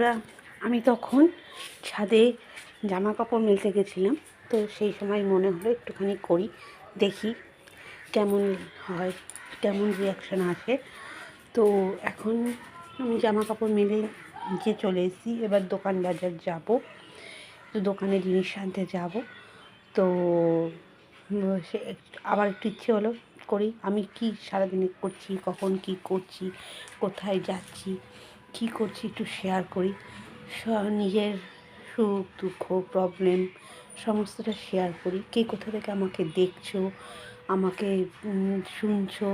বন্ধুরা, আমি তখন ছাদে জামা কাপড় মেলতে গেছিলাম। তো সেই সময় মনে হলো একটুখানি করি, দেখি কেমন হয়, কেমন রিয়াকশান আসে। তো এখন আমি জামা কাপড় মেলে নিচে চলে এসেছি। এবার দোকান বাজার যাব, তো দোকানে জিনিস আনতে যাব। তো সে আবার একটু ইচ্ছে হলো করি, আমি কি সারাদিনে করছি, কখন কি করছি, কোথায় যাচ্ছি, কি করছি একটু শেয়ার করি। নিজের সুখ দুঃখ প্রবলেম সমস্তটা শেয়ার করি। কে কোথা থেকে আমাকে দেখছো, আমাকে শুনছো,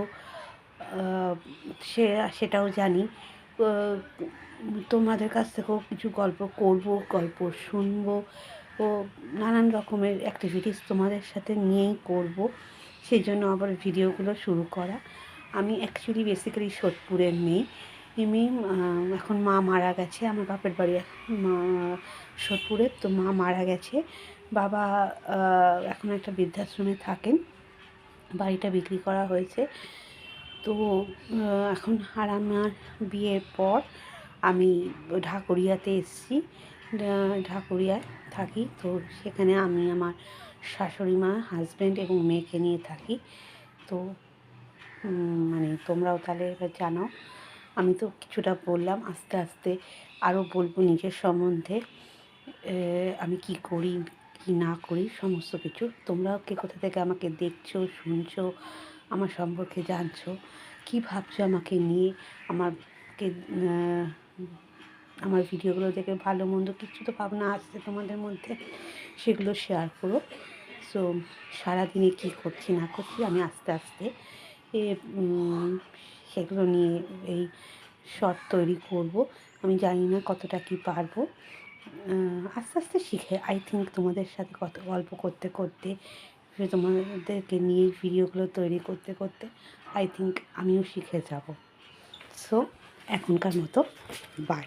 সেটাও জানি। তোমাদের কাছ থেকেও কিছু গল্প করব, গল্প শুনবো ও নানান রকমের অ্যাক্টিভিটিস তোমাদের সাথে নিয়েই করব। সেই জন্য আবার ভিডিওগুলো শুরু করা। আমি অ্যাকচুয়ালি বেসিক্যালি সোদপুরের মেয়ে। এমনি এখন মা মারা গেছে, আমার বাপের বাড়ি সোদপুরে। তো মা মারা গেছে, বাবা এখন একটা বৃদ্ধাশ্রমে থাকেন, বাড়িটা বিক্রি করা হয়েছে। তো এখন আর আমার বিয়ের পর আমি ঢাকুরিয়াতে এসেছি, ঢাকুরিয়ায় থাকি। তো সেখানে আমি আমার শাশুড়ি মা, হাজব্যান্ড এবং মেয়েকে নিয়ে থাকি। তো মানে তোমরাও তাহলে এবার জানো। আমি তো কিছুটা বললাম, আস্তে আস্তে আরও বলবো নিজের সম্বন্ধে, আমি কি করি কি না করি সমস্ত কিছু। তোমরাও কে কোথা থেকে আমাকে দেখছো, শুনছো, আমার সম্পর্কে জানছো, কী ভাবছো আমাকে নিয়ে, আমাকে আমার ভিডিওগুলো দেখে ভালো মন্দ কিছু তো ভাবনা আসছে তোমাদের মধ্যে, সেগুলো শেয়ার করো। সো সারাদিনে কী করছি না করছি আমি আস্তে আস্তে সেগুলো নিয়ে এই শর্ট তৈরি করব। আমি জানি না কতটা কি পারবো, আস্তে আস্তে শিখে আই থিঙ্ক তোমাদের সাথে কত গল্প করতে করতে, তোমাদেরকে নিয়ে ভিডিওগুলো তৈরি করতে করতে আই থিঙ্ক আমিও শিখে যাব। সো এখনকার মতো বাই।